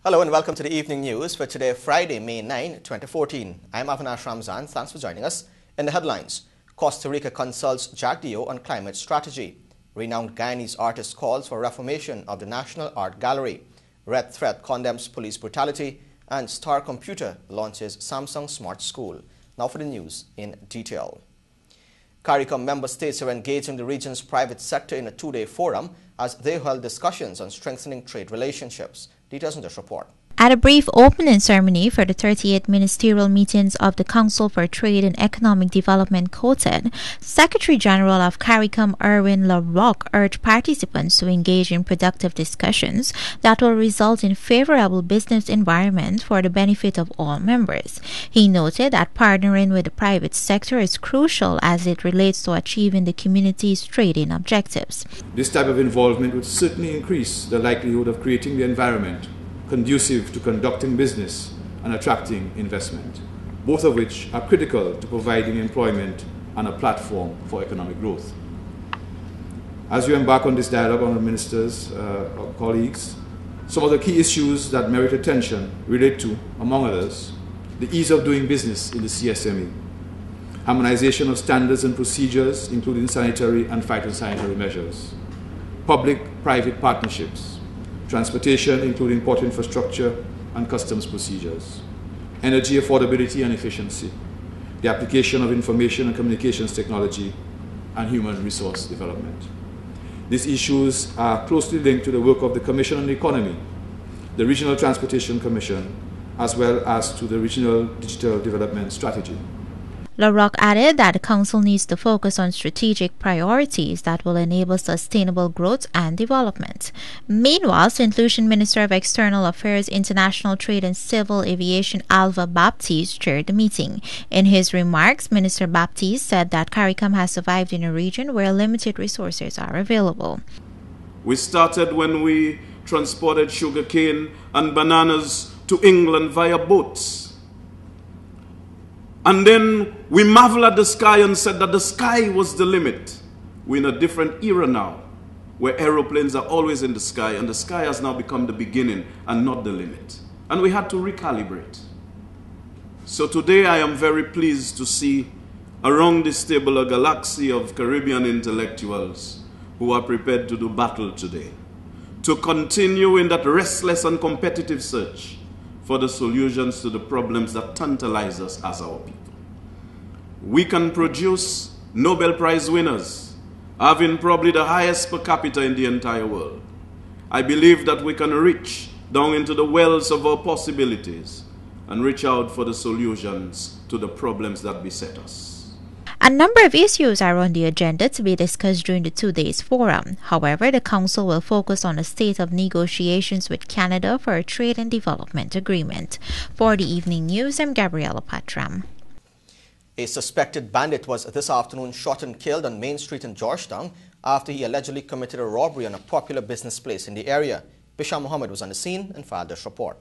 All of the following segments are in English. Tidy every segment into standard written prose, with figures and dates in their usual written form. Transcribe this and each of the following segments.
Hello and welcome to the evening news for today, Friday, May 9, 2014. I'm Avinash Ramzan. Thanks for joining us. In the headlines, Costa Rica consults Jack Dio on climate strategy. Renowned Guyanese artist calls for reformation of the National Art Gallery. Red Threat condemns police brutality. And Star Computer launches Samsung Smart School. Now for the news in detail. CARICOM member states are engaging the region's private sector in a two-day forum as they held discussions on strengthening trade relationships. Details in this report. At a brief opening ceremony for the 38th ministerial meetings of the Council for Trade and Economic Development (COTED), Secretary General of CARICOM Erwin LaRocque urged participants to engage in productive discussions that will result in favorable business environment for the benefit of all members. He noted that partnering with the private sector is crucial as it relates to achieving the community's trading objectives. This type of involvement would certainly increase the likelihood of creating the environment conducive to conducting business and attracting investment, both of which are critical to providing employment and a platform for economic growth. As you embark on this dialogue, honourable ministers, colleagues, some of the key issues that merit attention relate to, among others, the ease of doing business in the CSME, harmonization of standards and procedures, including sanitary and phytosanitary measures, public-private partnerships, transportation, including port infrastructure and customs procedures, energy affordability and efficiency, the application of information and communications technology, and human resource development. These issues are closely linked to the work of the Commission on the Economy, the Regional Transportation Commission, as well as to the Regional Digital Development Strategy. LaRocque added that the Council needs to focus on strategic priorities that will enable sustainable growth and development. Meanwhile, St. Lucian Minister of External Affairs, International Trade and Civil Aviation Alva Baptiste chaired the meeting. In his remarks, Minister Baptiste said that CARICOM has survived in a region where limited resources are available. We started when we transported sugarcane and bananas to England via boats. And then we marveled at the sky and said that the sky was the limit. We're in a different era now, where aeroplanes are always in the sky, and the sky has now become the beginning and not the limit. And we had to recalibrate. So today I am very pleased to see around this table a galaxy of Caribbean intellectuals who are prepared to do battle today, to continue in that restless and competitive search for the solutions to the problems that tantalize us as our people. We can produce Nobel Prize winners, having probably the highest per capita in the entire world. I believe that we can reach down into the wells of our possibilities and reach out for the solutions to the problems that beset us. A number of issues are on the agenda to be discussed during the 2 days forum. However, the Council will focus on the state of negotiations with Canada for a trade and development agreement. For the evening news, I'm Gabriela Patram. A suspected bandit was this afternoon shot and killed on Main Street in Georgetown after he allegedly committed a robbery on a popular business place in the area. Bisham Mohammed was on the scene and filed this report.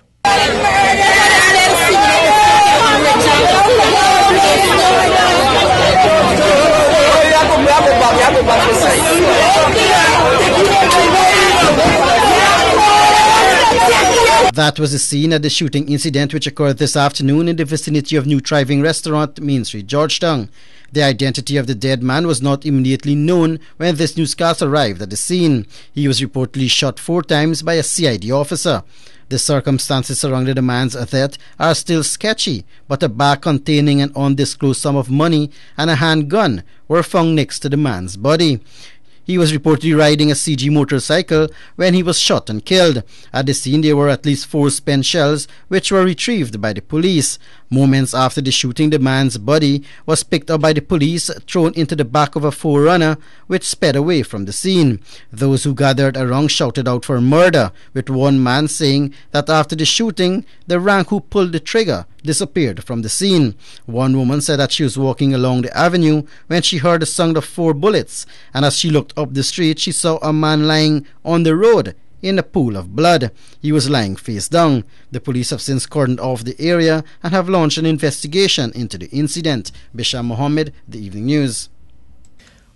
That was the scene at the shooting incident which occurred this afternoon in the vicinity of New Thriving Restaurant, Main Street, Georgetown. The identity of the dead man was not immediately known when this newscast arrived at the scene. He was reportedly shot 4 times by a CID officer. The circumstances surrounding the man's death are still sketchy, but a bag containing an undisclosed sum of money and a handgun were found next to the man's body. He was reportedly riding a CG motorcycle when he was shot and killed. At the scene, there were at least 4 spent shells which were retrieved by the police. Moments after the shooting, the man's body was picked up by the police, thrown into the back of a 4Runner, which sped away from the scene. Those who gathered around shouted out for murder, with one man saying that after the shooting, the rank who pulled the trigger disappeared from the scene. One woman said that she was walking along the avenue when she heard the sound of 4 bullets, and as she looked up the street, she saw a man lying on the road in a pool of blood. He was lying face down. The police have since cordoned off the area and have launched an investigation into the incident. Bisham Mohammed, The Evening News.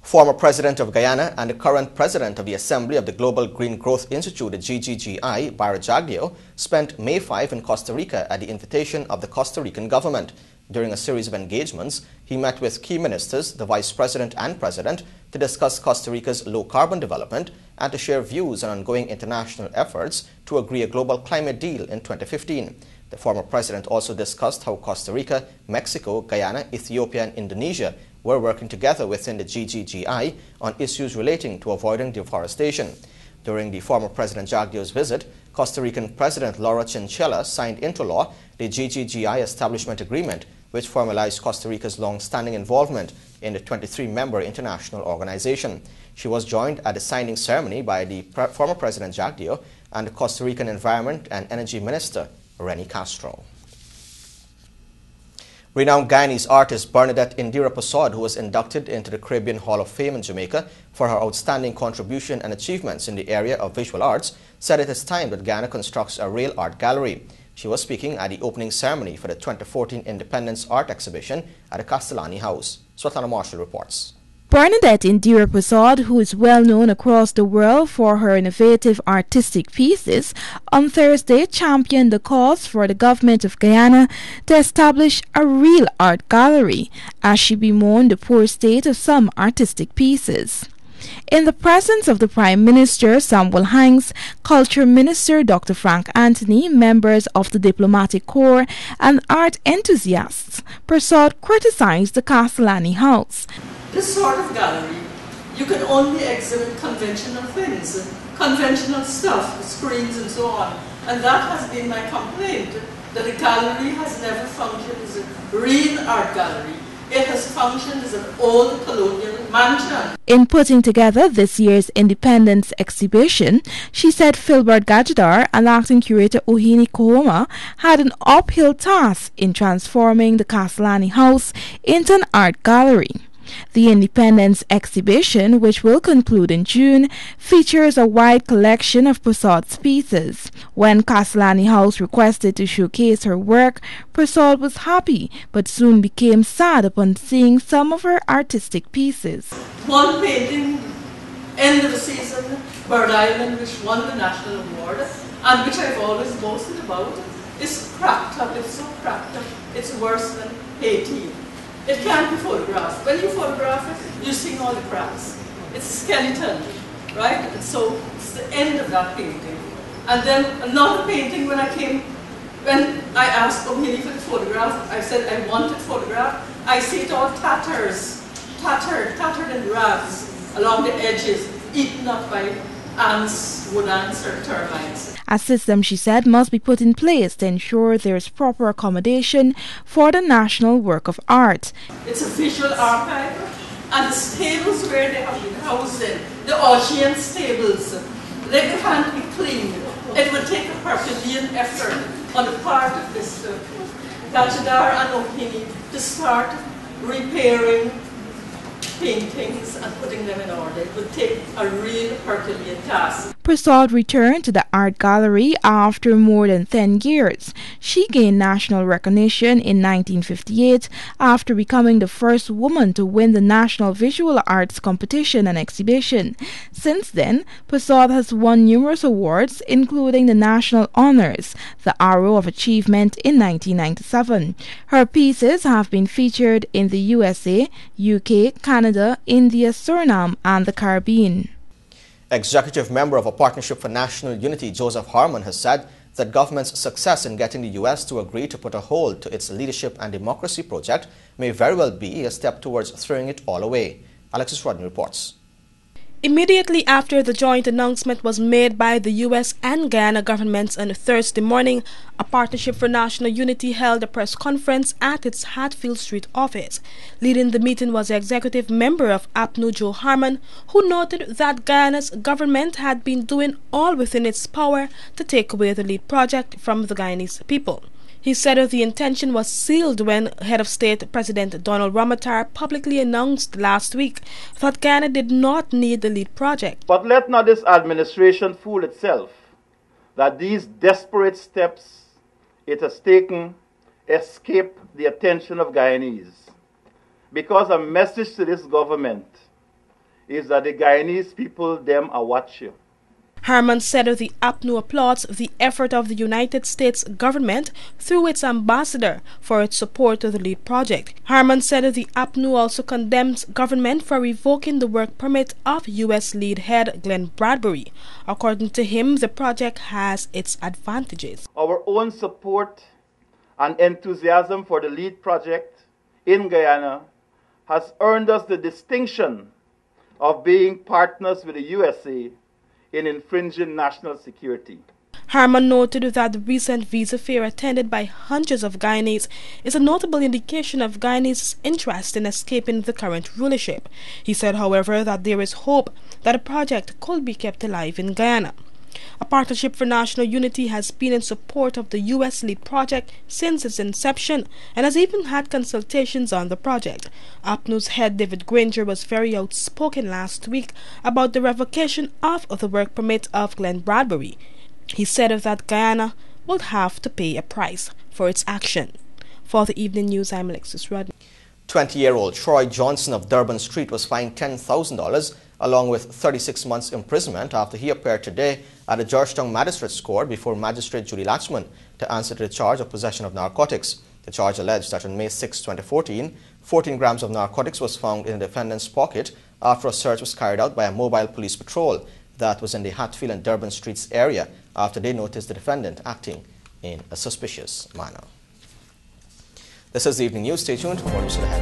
Former President of Guyana and the current President of the Assembly of the Global Green Growth Institute, the GGGI, Bara Jagdeo, spent May 5 in Costa Rica at the invitation of the Costa Rican government. During a series of engagements, he met with key ministers, the Vice President and President, to discuss Costa Rica's low-carbon development and to share views on ongoing international efforts to agree a global climate deal in 2015. The former president also discussed how Costa Rica, Mexico, Guyana, Ethiopia and Indonesia were working together within the GGGI on issues relating to avoiding deforestation. During the former President Jagdeo's visit, Costa Rican President Laura Chinchilla signed into law the GGGI Establishment Agreement, which formalized Costa Rica's long-standing involvement in the 23-member international organization. She was joined at the signing ceremony by the former President Jagdeo and the Costa Rican Environment and Energy Minister, Reni Castro. Renowned Guyanese artist Bernadette Indira Prasad, who was inducted into the Caribbean Hall of Fame in Jamaica for her outstanding contribution and achievements in the area of visual arts, said it is time that Guyana constructs a real art gallery. She was speaking at the opening ceremony for the 2014 Independence Art Exhibition at the Castellani House. Svetlana Marshall reports. Bernadette Indira Prasad, who is well known across the world for her innovative artistic pieces, on Thursday championed the cause for the government of Guyana to establish a real art gallery, as she bemoaned the poor state of some artistic pieces. In the presence of the Prime Minister, Samuel Hanks, Culture Minister Dr. Frank Anthony, members of the Diplomatic Corps, and art enthusiasts, Prasad criticized the Castellani House. This sort of gallery, you can only exhibit conventional things, conventional stuff, screens and so on. And that has been my complaint, that the gallery has never functioned as a real art gallery. It has functioned as an old colonial mansion. In putting together this year's Independence exhibition, she said Filbert Gajadar and acting curator Ohini Kohoma had an uphill task in transforming the Castellani House into an art gallery. The Independence exhibition, which will conclude in June, features a wide collection of Prasad's pieces. When Castellani House requested to showcase her work, Prasad was happy but soon became sad upon seeing some of her artistic pieces. One painting, end of the season, Bird Island, which won the national award, and which I've always boasted about, is cracked up. It's so cracked up, it's worse than Haiti. It can't be photographed. When you photograph it, you see all the cracks. It's skeleton, right? And so it's the end of that painting. And then another painting, when I asked O'Hilly for the photograph, I said I want it photographed. I see it all tattered in rags along the edges, eaten up by ants, wood ants or termites. A system, she said, must be put in place to ensure there is proper accommodation for the national work of art. It's a visual archive, and the stables where they have been housed in, the Augean stables, they can't be cleaned. It will take a Herculean effort on the part of this Gajadar and O'Hini to start repairing paintings and putting them in order. It would take a real Herculean task. Prasad returned to the art gallery after more than 10 years. She gained national recognition in 1958 after becoming the first woman to win the National Visual Arts Competition and Exhibition. Since then, Prasad has won numerous awards, including the National Honours, the Arrow of Achievement in 1997. Her pieces have been featured in the USA, UK, Canada, India, Suriname and the Caribbean. Executive member of a Partnership for National Unity, Joseph Harmon, has said that government's success in getting the U.S. to agree to put a hold to its Leadership and Democracy project may very well be a step towards throwing it all away. Alexis Rodney reports. Immediately after the joint announcement was made by the U.S. and Guyana governments on Thursday morning, a Partnership for National Unity held a press conference at its Hatfield Street office. Leading the meeting was the executive member of APNU, Joe Harmon, who noted that Guyana's government had been doing all within its power to take away the lead project from the Guyanese people. He said that the intention was sealed when Head of State President Donald Ramotar publicly announced last week that Guyana did not need the lead project. But let not this administration fool itself that these desperate steps it has taken escape the attention of Guyanese. Because a message to this government is that the Guyanese people, them, are watching. Harman said the APNU applauds the effort of the United States government through its ambassador for its support of the LEAD project. Harman said the APNU also condemns government for revoking the work permit of U.S. LEAD head Glenn Bradbury. According to him, the project has its advantages. Our own support and enthusiasm for the LEAD project in Guyana has earned us the distinction of being partners with the USA in infringing national security. Harman noted that the recent visa fair attended by hundreds of Guyanese is a notable indication of Guyanese's interest in escaping the current rulership. He said, however, that there is hope that the project could be kept alive in Guyana. A Partnership for National Unity has been in support of the U.S. LEAD project since its inception and has even had consultations on the project. APNU's head David Granger was very outspoken last week about the revocation of the work permit of Glenn Bradbury. He said that Guyana will have to pay a price for its action. For the Evening News, I'm Alexis Rodney. 20-year-old Troy Johnson of Durban Street was fined $10,000 along with 36 months imprisonment after he appeared today at the Georgetown Magistrates Court before Magistrate Julie Latchman to answer to the charge of possession of narcotics. The charge alleged that on May 6, 2014, 14 grams of narcotics was found in the defendant's pocket after a search was carried out by a mobile police patrol that was in the Hatfield and Durban Streets area after they noticed the defendant acting in a suspicious manner. This is the Evening News. Stay tuned for more news ahead.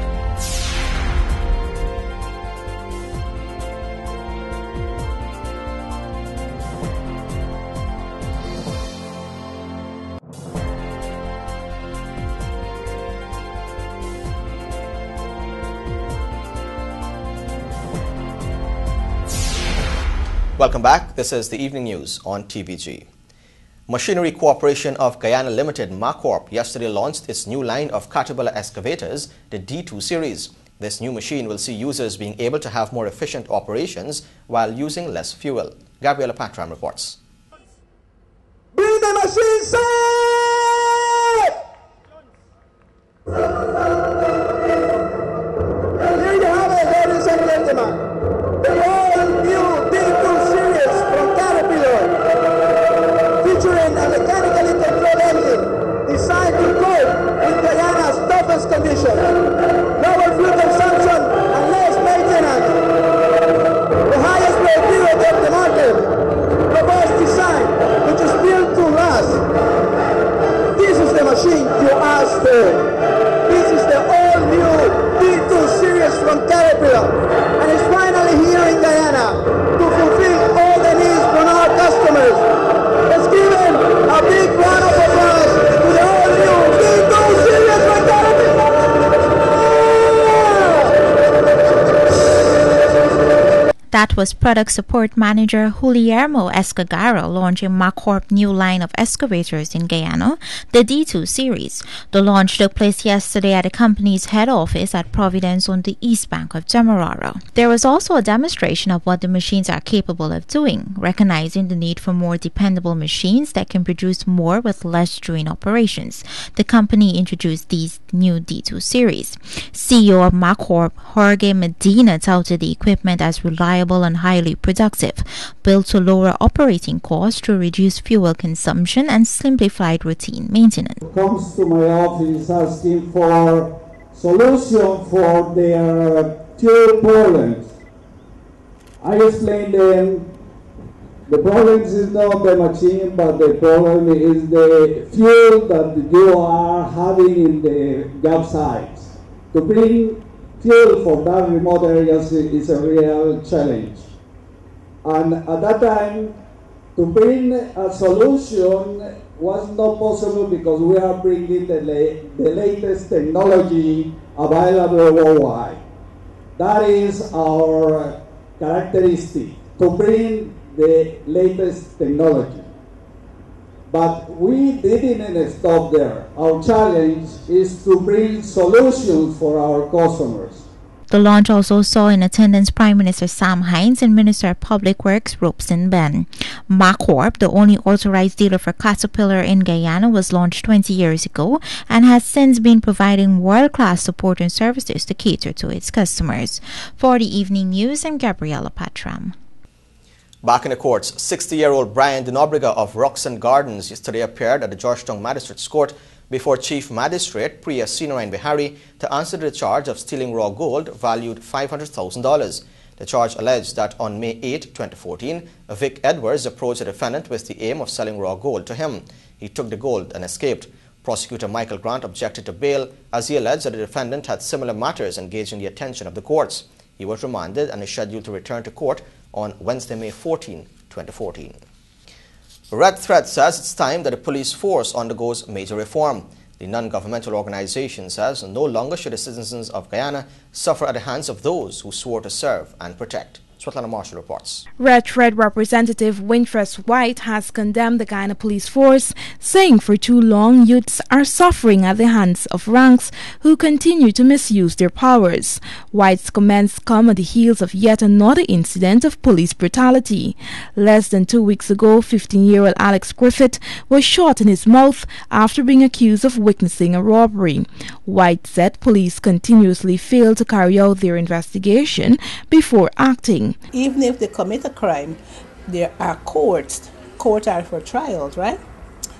Welcome back. This is the Evening News on TVG. Machinery Corporation of Guyana Limited, MACORP, yesterday launched its new line of Caterpillar excavators, the D2 series. This new machine will see users being able to have more efficient operations while using less fuel. Gabriela Patram reports. Bring the machine safe! Here you have it, ladies and gentlemen. The all-new D2 series from Caterpillar, featuring a mechanically controlled engine designed to cope with Guyana's toughest conditions. Lower fuel consumption and less maintenance. The highest productivity of the market. Robust design, which is built to last. This is the machine you asked for. This is the all-new D2 series from Caterpillar, and it's finally here in Guyana to fulfill all the needs from our customers. Let's give them a big round of applause to the all-new D2 series from Caterpillar. That was Product Support Manager Juliermo Escagaro launching MACORP's new line of excavators in Guyana, the D2 series. The launch took place yesterday at the company's head office at Providence on the east bank of Demerara. There was also a demonstration of what the machines are capable of doing, recognizing the need for more dependable machines that can produce more with less during operations. The company introduced these new D2 series. CEO of MACORP, Jorge Medina, touted the equipment as reliable and highly productive, built to lower operating costs to reduce fuel consumption and simplified routine maintenance. Comes to my office asking for solution for their fuel problems. I explained them the problem is not the machine, but the problem is the fuel that you are having in the job sites. To bring fuel for that remote areas is a real challenge. And at that time, to bring a solution was not possible because we are bringing the latest technology available worldwide. That is our characteristic, to bring the latest technology. But we didn't stop there. Our challenge is to bring solutions for our customers. The launch also saw in attendance Prime Minister Sam Hines and Minister of Public Works Robeson Ben. Macorp, the only authorized dealer for Caterpillar in Guyana, was launched 20 years ago and has since been providing world-class support and services to cater to its customers. For the evening news, I'm Gabriella Patram. Back in the courts, 60-year-old Brian Denobriga of Roxon Gardens yesterday appeared at the Georgetown Magistrates Court before Chief Magistrate Priya Sinarayan Bihari to answer the charge of stealing raw gold valued $500,000. The charge alleged that on May 8, 2014, Vic Edwards approached the defendant with the aim of selling raw gold to him. He took the gold and escaped. Prosecutor Michael Grant objected to bail as he alleged that the defendant had similar matters engaging the attention of the courts. He was remanded and is scheduled to return to court on Wednesday, May 14, 2014. Red Thread says it's time that the police force undergoes major reform. The non-governmental organization says no longer should the citizens of Guyana suffer at the hands of those who swore to serve and protect. Svetlana Marshall reports. Red Thread Representative Winfrey White has condemned the Guyana Police Force, saying for too long youths are suffering at the hands of ranks who continue to misuse their powers. White's comments come at the heels of yet another incident of police brutality. Less than 2 weeks ago, 15-year-old Alex Griffith was shot in his mouth after being accused of witnessing a robbery. White said police continuously fail to carry out their investigation before acting. Even if they commit a crime, there are courts. Courts are for trials, right?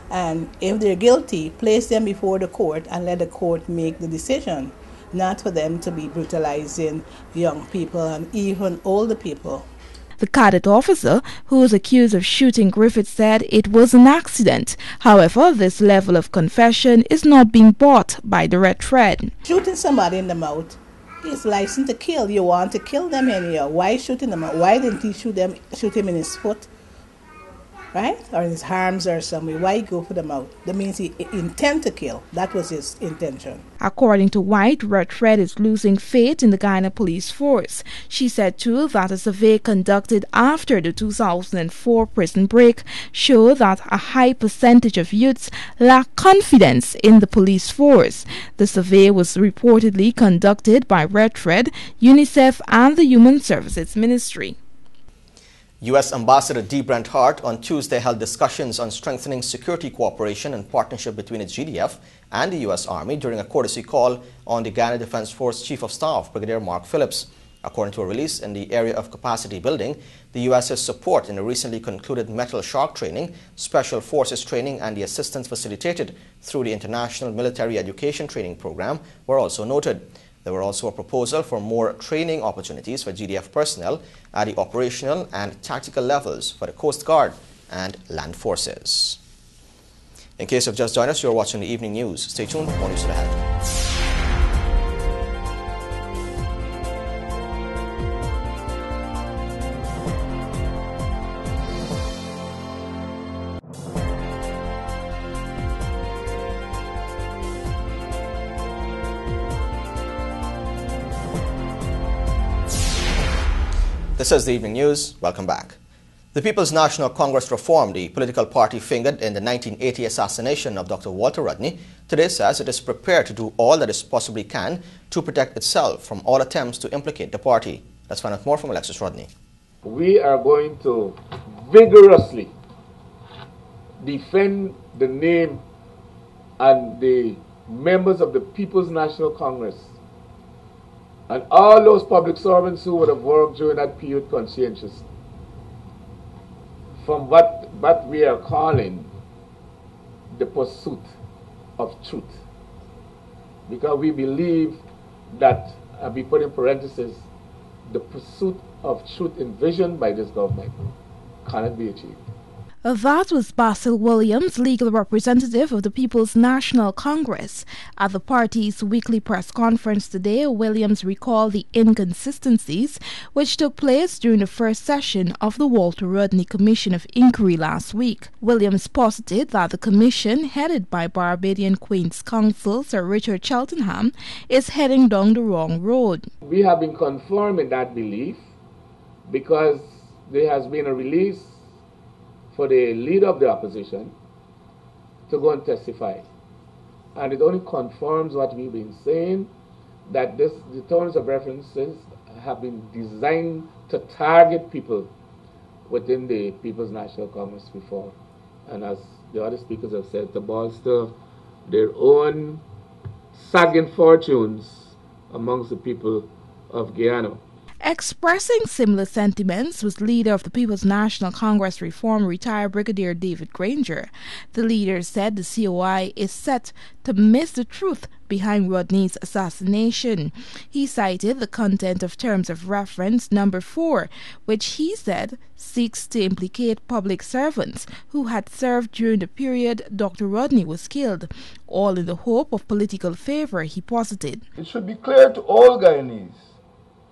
And if they're guilty, place them before the court and let the court make the decision. Not for them to be brutalizing young people and even older people. The cadet officer, who was accused of shooting Griffith, said it was an accident. However, this level of confession is not being bought by the Red Thread. Shooting somebody in the mouth is license to kill. You want to kill them anyhow. Why shooting them? Why didn't he shoot him in his foot, right, or in his arms or somewhere? Why go for the mouth? That means he intend to kill. That was his intention. According to White, Red Thread is losing faith in the Guyana Police Force. She said too that a survey conducted after the 2004 prison break showed that a high percentage of youths lack confidence in the police force. The survey was reportedly conducted by Red Thread, UNICEF and the Human Services Ministry. U.S. Ambassador D. Brent Hart on Tuesday held discussions on strengthening security cooperation and partnership between its GDF and the U.S. Army during a courtesy call on the Guyana Defense Force Chief of Staff, Brigadier Mark Phillips. According to a release in the area of capacity building, the U.S.'s support in the recently concluded Metal Shark training, Special Forces training and the assistance facilitated through the International Military Education Training Program were also noted. There were also a proposal for more training opportunities for GDF personnel at the operational and tactical levels for the Coast Guard and land forces. In case you've just joined us, you're watching the evening news. Stay tuned for more news ahead. This is the evening news. Welcome back. The People's National Congress Reform, the political party fingered in the 1980 assassination of Dr. Walter Rodney, today says it is prepared to do all that it possibly can to protect itself from all attempts to implicate the party. Let's find out more from Alexis Rodney. We are going to vigorously defend the name and the members of the People's National Congress and all those public servants who would have worked during that period conscientiously from what we are calling the pursuit of truth. Because we believe that, we put in parentheses, the pursuit of truth envisioned by this government cannot be achieved. That was Basil Williams, legal representative of the People's National Congress. At the party's weekly press conference today, Williams recalled the inconsistencies which took place during the first session of the Walter Rodney Commission of Inquiry last week. Williams posited that the commission, headed by Barbadian Queen's Counsel Sir Richard Cheltenham, is heading down the wrong road. We have been confirmed in that belief because there has been a release for the leader of the opposition to go and testify. And it only confirms what we've been saying, that the terms of references have been designed to target people within the People's National Congress before. And as the other speakers have said, to bolster their own sagging fortunes amongst the people of Guyana. Expressing similar sentiments was leader of the People's National Congress Reform, retired Brigadier David Granger. The leader said the COI is set to miss the truth behind Rodney's assassination. He cited the content of Terms of Reference number 4, which he said seeks to implicate public servants who had served during the period Dr. Rodney was killed, all in the hope of political favor, he posited. It should be clear to all Guyanese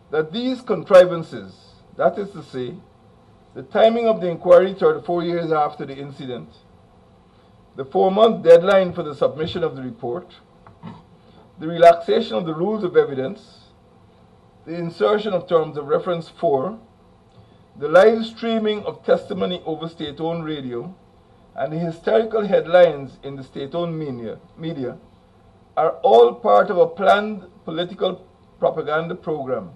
that these contrivances, that is to say, the timing of the inquiry 34 years after the incident, the 4-month deadline for the submission of the report, the relaxation of the rules of evidence, the insertion of Terms of Reference 4, the live streaming of testimony over state-owned radio, and the hysterical headlines in the state-owned media are all part of a planned political propaganda program.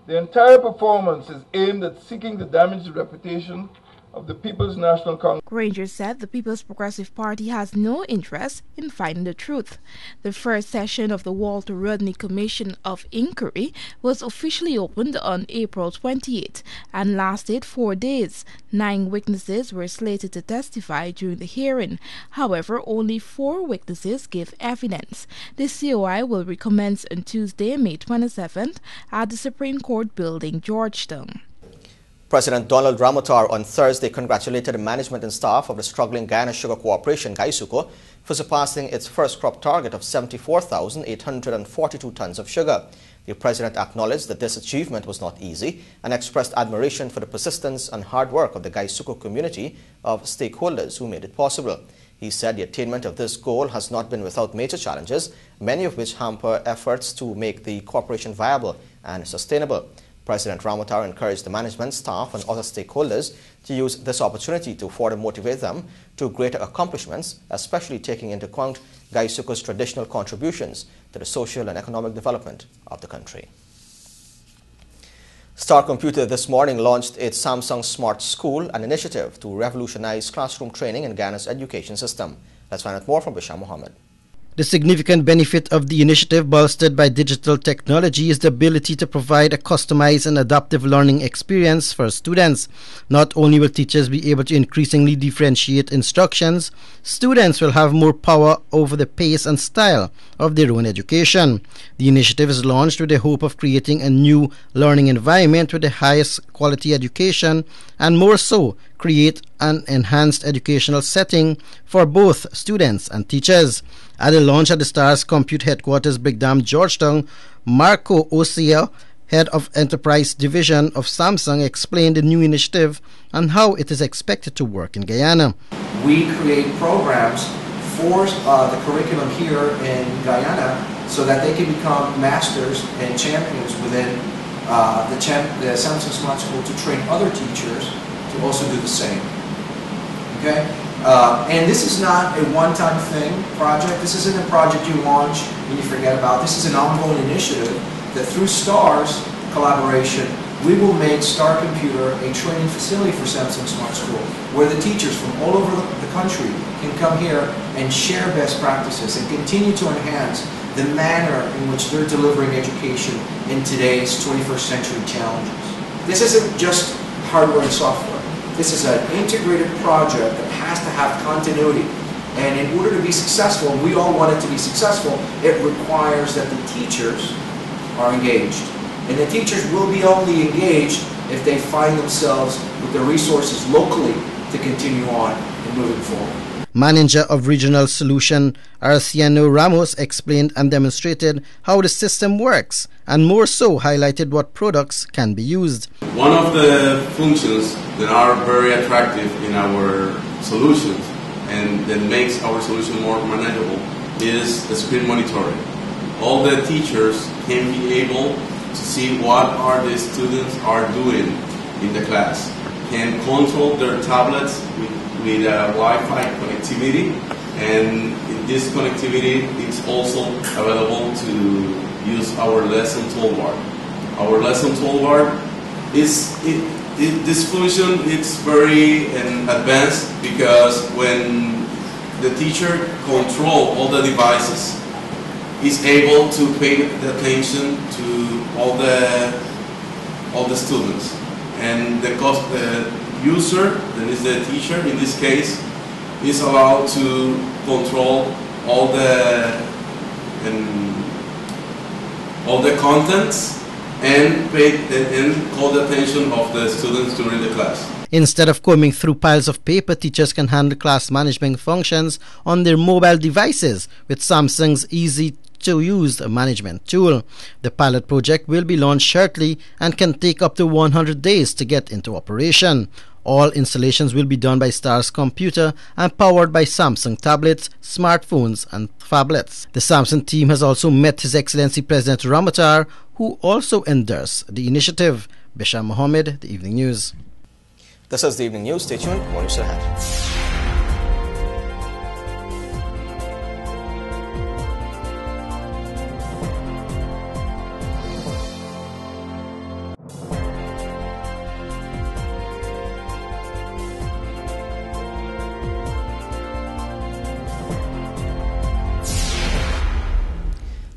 The entire performance is aimed at seeking to damage the reputation of the People's National Congress. Granger said the People's Progressive Party has no interest in finding the truth. The first session of the Walter Rodney Commission of Inquiry was officially opened on April 28 and lasted 4 days. 9 witnesses were slated to testify during the hearing. However, only 4 witnesses gave evidence. The COI will recommence on Tuesday, May 27th at the Supreme Court building, Georgetown. President Donald Ramotar on Thursday congratulated the management and staff of the struggling Guyana Sugar Corporation, GuySuCo, for surpassing its first crop target of 74,842 tons of sugar. The president acknowledged that this achievement was not easy and expressed admiration for the persistence and hard work of the GuySuCo community of stakeholders who made it possible. He said the attainment of this goal has not been without major challenges, many of which hamper efforts to make the corporation viable and sustainable. President Ramotar encouraged the management, staff and other stakeholders to use this opportunity to further motivate them to greater accomplishments, especially taking into account GuySuCo's traditional contributions to the social and economic development of the country. Star Computer this morning launched its Samsung Smart School, an initiative to revolutionize classroom training in Guyana's education system. Let's find out more from Bisham Mohammed. The significant benefit of the initiative, bolstered by digital technology, is the ability to provide a customized and adaptive learning experience for students. Not only will teachers be able to increasingly differentiate instructions, students will have more power over the pace and style of their own education. The initiative is launched with the hope of creating a new learning environment with the highest quality education, and more so, create an enhanced educational setting for both students and teachers. At the launch at the STAR's Compute Headquarters, Brigdam, Georgetown, Marco Osea, head of Enterprise Division of Samsung, explained the new initiative and how it is expected to work in Guyana. We create programs for the curriculum here in Guyana so that they can become masters and champions within the Samsung Smart School to train other teachers to also do the same. Okay? And this is not a one-time project. This isn't a project you launch and you forget about. This is an ongoing initiative that through STAR's collaboration, we will make Star Computer a training facility for Samsung Smart School, where the teachers from all over the country can come here and share best practices and continue to enhance the manner in which they're delivering education in today's 21st century challenges. This isn't just hardware and software. This is an integrated project that has to have continuity. And in order to be successful, and we all want it to be successful, it requires that the teachers are engaged. And the teachers will be only engaged if they find themselves with the resources locally to continue on and moving forward. Manager of Regional Solution, Arciano Ramos, explained and demonstrated how the system works, and more so highlighted what products can be used. One of the functions that are very attractive in our solutions and that makes our solution more manageable is the screen monitoring. All the teachers can be able to see what are the students are doing in the class, can control their tablets with Wi-Fi connectivity, and this connectivity is also available to use our lesson toolbar. Our lesson toolbar this function is very advanced because when the teacher controls all the devices, is able to pay attention to all the students, and the user, that is the teacher in this case, is allowed to control all the contents and call the attention of the students during the class. Instead of combing through piles of paper, teachers can handle class management functions on their mobile devices with Samsung's easy-to-use management tool. The pilot project will be launched shortly and can take up to 100 days to get into operation. All installations will be done by Stars Computer and powered by Samsung tablets, smartphones and phablets. The Samsung team has also met His Excellency President Ramatar, who also endorsed the initiative. Bisham Mohammed, The Evening News. This is The Evening News. Stay tuned. More news ahead.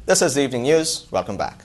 This is The Evening News. Welcome back.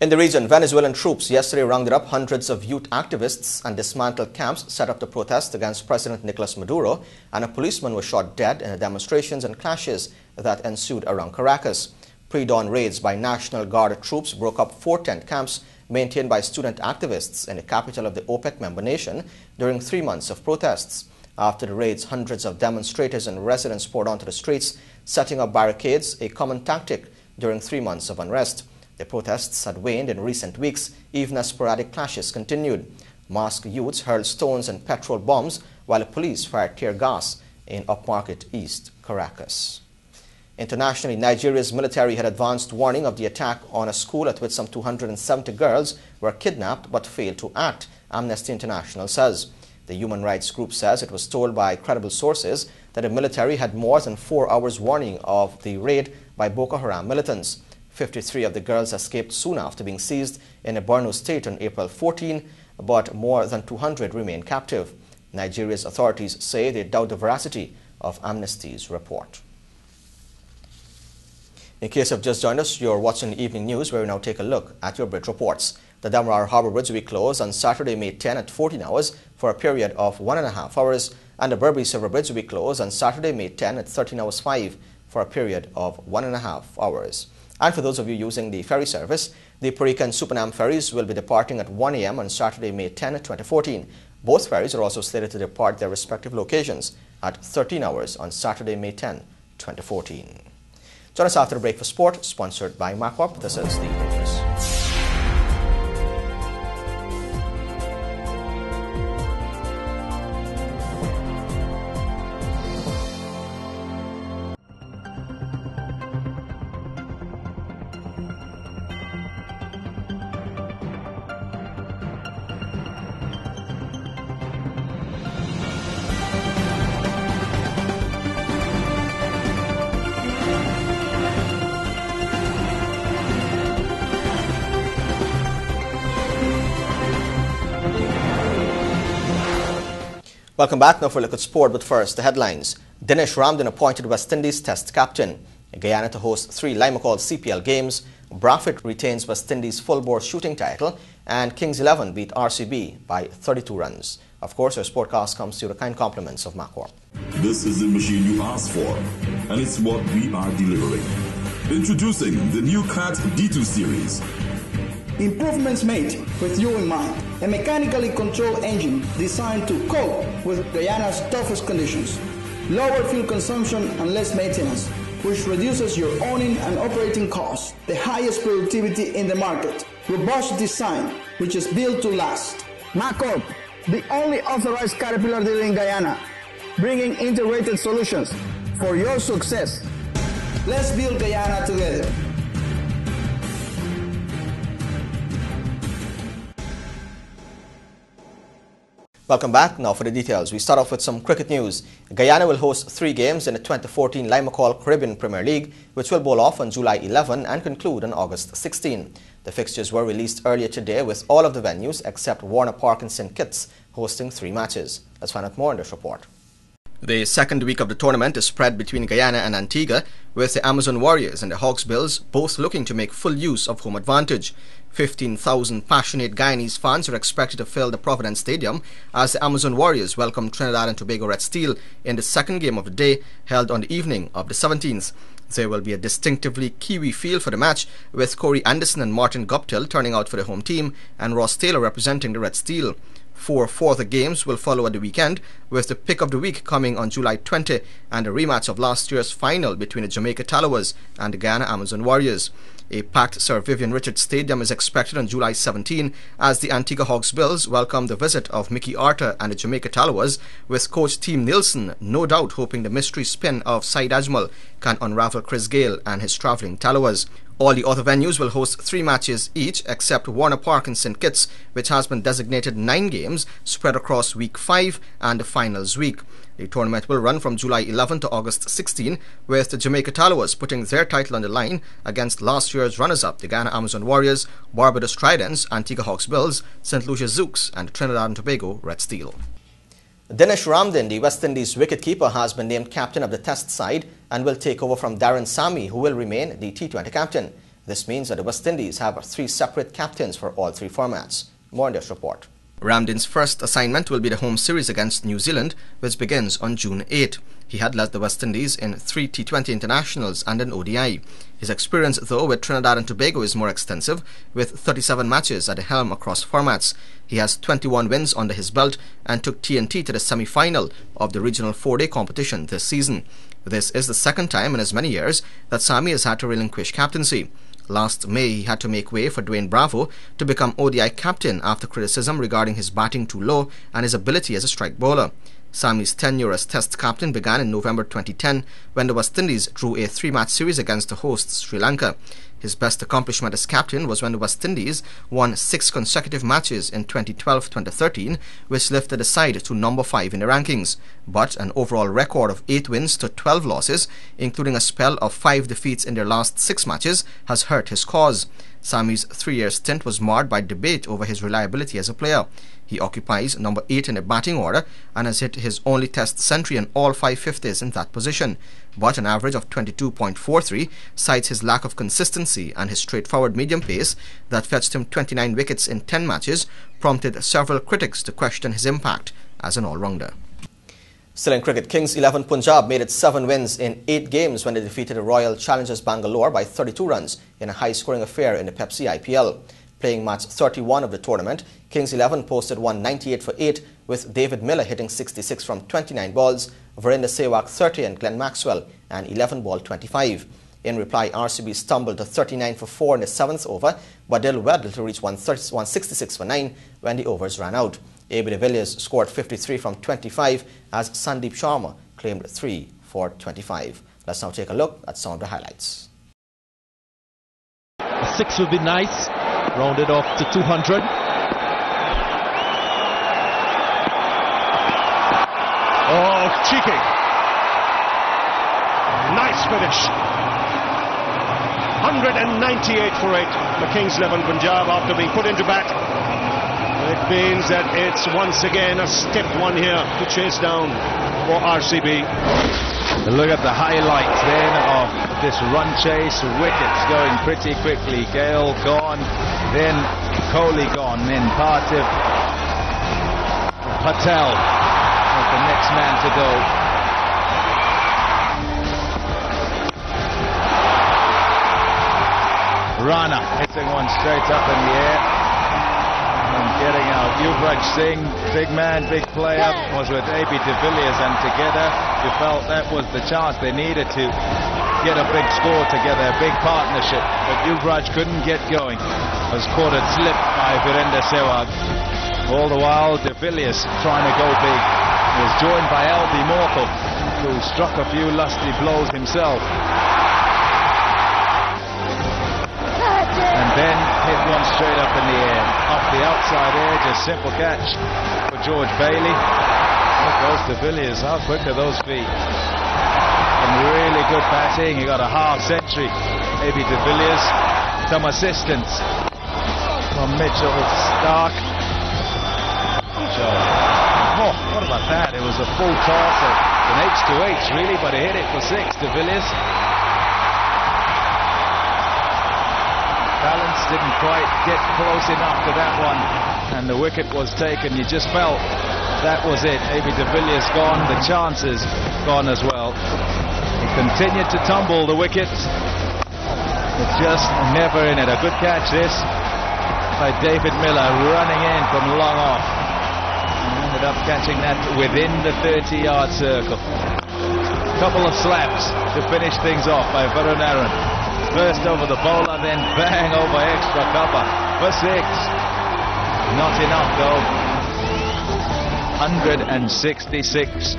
In the region, Venezuelan troops yesterday rounded up hundreds of youth activists and dismantled camps set up to protest against President Nicolas Maduro, and a policeman was shot dead in the demonstrations and clashes that ensued around Caracas. Pre-dawn raids by National Guard troops broke up 4 tent camps maintained by student activists in the capital of the OPEC member nation during 3 months of protests. After the raids, hundreds of demonstrators and residents poured onto the streets, setting up barricades, a common tactic during 3 months of unrest. The protests had waned in recent weeks, even as sporadic clashes continued. Masked youths hurled stones and petrol bombs, while the police fired tear gas in upmarket East Caracas. Internationally, Nigeria's military had advanced warning of the attack on a school at which some 270 girls were kidnapped but failed to act, Amnesty International says. The human rights group says it was told by credible sources that the military had more than 4 hours warning of the raid by Boko Haram militants. 53 of the girls escaped soon after being seized in a Borno state on April 14, but more than 200 remain captive. Nigeria's authorities say they doubt the veracity of Amnesty's report. In case you've just joined us, you're watching the Evening News, where we now take a look at your bridge reports. The Damrar Harbour Bridge will be closed on Saturday, May 10 at 14 hours for a period of 1.5 hours, and the Berbice River Bridge will be closed on Saturday, May 10 at 13 hours 5 for a period of 1.5 hours. And for those of you using the ferry service, the Parika and Supanam ferries will be departing at 1 a.m. on Saturday, May 10, 2014. Both ferries are also slated to depart their respective locations at 13 hours on Saturday, May 10, 2014. Join us after the break for sport, sponsored by MacWap. This is The Evening News. Welcome back. Now for a look at sport, but first, the headlines. Dinesh Ramdin appointed West Indies Test captain. Guyana to host 3 Lima Call CPL games. Braffett retains West Indies full-bore shooting title. And Kings 11 beat RCB by 32 runs. Of course, our sportcast comes to you the kind compliments of MacWar. This is the machine you asked for, and it's what we are delivering. Introducing the new CAT D2 series. Improvements made with you in mind. A mechanically controlled engine designed to cope with Guyana's toughest conditions. Lower fuel consumption and less maintenance, which reduces your owning and operating costs. The highest productivity in the market. Robust design, which is built to last. MacCorp, the only authorized Caterpillar dealer in Guyana, bringing integrated solutions for your success. Let's build Guyana together. Welcome back. Now for the details. We start off with some cricket news. Guyana will host 3 games in the 2014 Limacol Caribbean Premier League, which will bowl off on July 11 and conclude on August 16. The fixtures were released earlier today, with all of the venues except Warner Park and St. Kitts hosting 3 matches. Let's find out more in this report. The second week of the tournament is spread between Guyana and Antigua, with the Amazon Warriors and the Hawksbills both looking to make full use of home advantage. 15,000 passionate Guyanese fans are expected to fill the Providence Stadium as the Amazon Warriors welcome Trinidad and Tobago Red Steel in the second game of the day, held on the evening of the 17th. There will be a distinctively Kiwi feel for the match, with Corey Anderson and Martin Guptill turning out for the home team and Ross Taylor representing the Red Steel. 4 further games will follow at the weekend, with the pick of the week coming on July 20 and a rematch of last year's final between the Jamaica Tallawahs and the Guyana Amazon Warriors. A packed Sir Vivian Richards Stadium is expected on July 17 as the Antigua Hawksbills welcome the visit of Mickey Arthur and the Jamaica Tallawahs, with coach Team Nielsen no doubt hoping the mystery spin of Saeed Ajmal can unravel Chris Gale and his travelling Tallawahs. All the other venues will host 3 matches each except Warner Park and St. Kitts, which has been designated 9 games spread across week 5 and the finals week. The tournament will run from July 11 to August 16, with the Jamaica Tallawahs putting their title on the line against last year's runners-up, the Guyana Amazon Warriors, Barbados Tridents, Antigua Hawksbills, St. Lucia Zouks and Trinidad and Tobago Red Steel. Dinesh Ramdin, the West Indies wicketkeeper, has been named captain of the Test side and will take over from Darren Sammy, who will remain the T20 captain. This means that the West Indies have 3 separate captains for all 3 formats. More in this report. Ramdin's first assignment will be the home series against New Zealand, which begins on June 8. He had led the West Indies in 3 T20 internationals and an ODI. His experience, though, with Trinidad and Tobago is more extensive, with 37 matches at the helm across formats. He has 21 wins under his belt and took TNT to the semi-final of the regional 4-day competition this season. This is the second time in as many years that Sammy has had to relinquish captaincy. Last May, he had to make way for Dwayne Bravo to become ODI captain after criticism regarding his batting too low and his ability as a strike bowler. Sammy's tenure as Test captain began in November 2010 when the West Indies drew a 3-match series against the hosts Sri Lanka. His best accomplishment as captain was when the West Indies won 6 consecutive matches in 2012-2013, which lifted the side to number 5 in the rankings. But an overall record of 8 wins to 12 losses, including a spell of 5 defeats in their last 6 matches, has hurt his cause. Sammy's 3-year stint was marred by debate over his reliability as a player. He occupies number 8 in the batting order and has hit his only Test century in all 5 50s in that position. But an average of 22.43 cites his lack of consistency, and his straightforward medium pace that fetched him 29 wickets in 10 matches prompted several critics to question his impact as an all-rounder. Still in cricket, Kings 11 Punjab made it 7 wins in 8 games when they defeated the Royal Challengers Bangalore by 32 runs in a high-scoring affair in the Pepsi IPL. Playing match 31 of the tournament, Kings 11 posted 198 for 8, with David Miller hitting 66 from 29 balls, Virendra Sehwag 30 and Glenn Maxwell an 11 ball 25. In reply, RCB stumbled to 39 for 4 in the 7th over, but did well to reach 166 for 9 when the overs ran out. AB de Villiers scored 53 from 25 as Sandeep Sharma claimed 3 for 25. Let's now take a look at some of the highlights. A 6 would be nice, rounded off to 200. Oh, cheeky. Nice finish. 198 for 8 for Kings 11 Punjab after being put into bat. It means that it's once again a stiff one here to chase down for RCB. Look at the highlights then of this run chase. Wickets going pretty quickly. Gale gone, then Kohli gone, then Parthiv. Patel was the next man to go. Rana hitting one straight up in the air and getting out. Yuvraj Singh, big man, big player, was with AB de Villiers, and together you felt that was the chance they needed to get a big score together, a big partnership. But Yuvraj couldn't get going. Was caught at slip by Virendra Sehwag. All the while, de Villiers trying to go big. He was joined by Albi Morkel, who struck a few lusty blows himself. And then hit one straight up in the air, off the outside edge, a simple catch for George Bailey. There goes de Villiers. How quick are those feet? Some really good batting. He got a half century. Maybe de Villiers. Some assistance from Mitchell Stark. Oh, what about that? It was a full toss. An H-to-H really, but he hit it for 6, de Villiers. Balance didn't quite get close enough to that one, and the wicket was taken. You just felt that was it. Maybe de Villiers gone, the chances gone as well. He continued to tumble the wicket, but just never in it. A good catch this by David Miller, running in from long off. Ended up catching that within the 30-yard circle. Couple of slaps to finish things off by Varun Aaron. First over the bowler, then bang over extra cover for 6. Not enough though. 166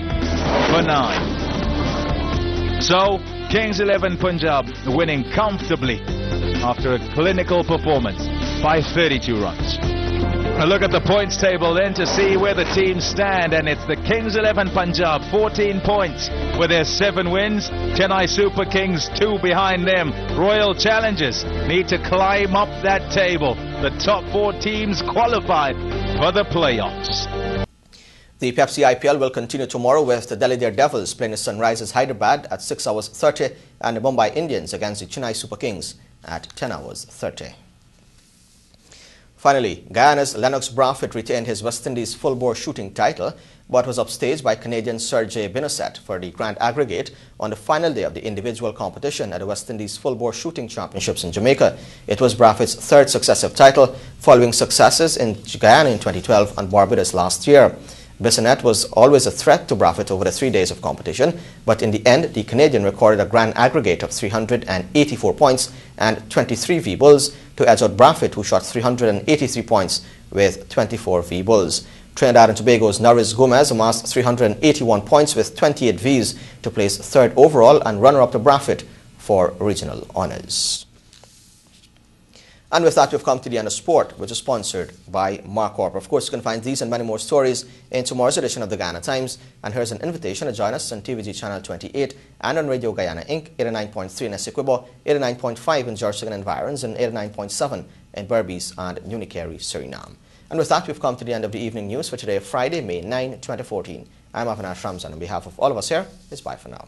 for 9. So, Kings 11 Punjab winning comfortably after a clinical performance by 32 runs. A look at the points table then to see where the teams stand, and it's the Kings 11 Punjab 14 points with their 7 wins. Chennai Super Kings 2 behind them. Royal Challengers need to climb up that table. The top 4 teams qualify for the playoffs. The Pepsi IPL will continue tomorrow with the Delhi Daredevils playing the Sunrisers Hyderabad at 6 hours 30 and the Mumbai Indians against the Chennai Super Kings at 10 hours 30. Finally, Guyana's Lennox Brafitt retained his West Indies full-bore shooting title, but was upstaged by Canadian Sergei Binosset for the grand aggregate on the final day of the individual competition at the West Indies full-bore shooting championships in Jamaica. It was Brafitt's 3rd successive title, following successes in Guyana in 2012 and Barbados last year. Bissonnette was always a threat to Brafitt over the 3 days of competition, but in the end, the Canadian recorded a grand aggregate of 384 points and 23 V-balls to edge out Brafitt, who shot 383 points with 24 V-balls. Trinidad and Tobago's Norris Gomez amassed 381 points with 28 Vs to place 3rd overall and runner-up to Brafitt for regional honours. And with that, we've come to the end of sport, which is sponsored by MarCorp. Of course, you can find these and many more stories in tomorrow's edition of the Guyana Times. And here's an invitation to join us on TVG Channel 28 and on Radio Guyana Inc., 89.3 in Essequibo, 89.5 in George and Environs, and 89.7 in Berbice and Unicary, Suriname. And with that, we've come to the end of the evening news for today, Friday, May 9, 2014. I'm Avinash Ramzan. On behalf of all of us here, it's bye for now.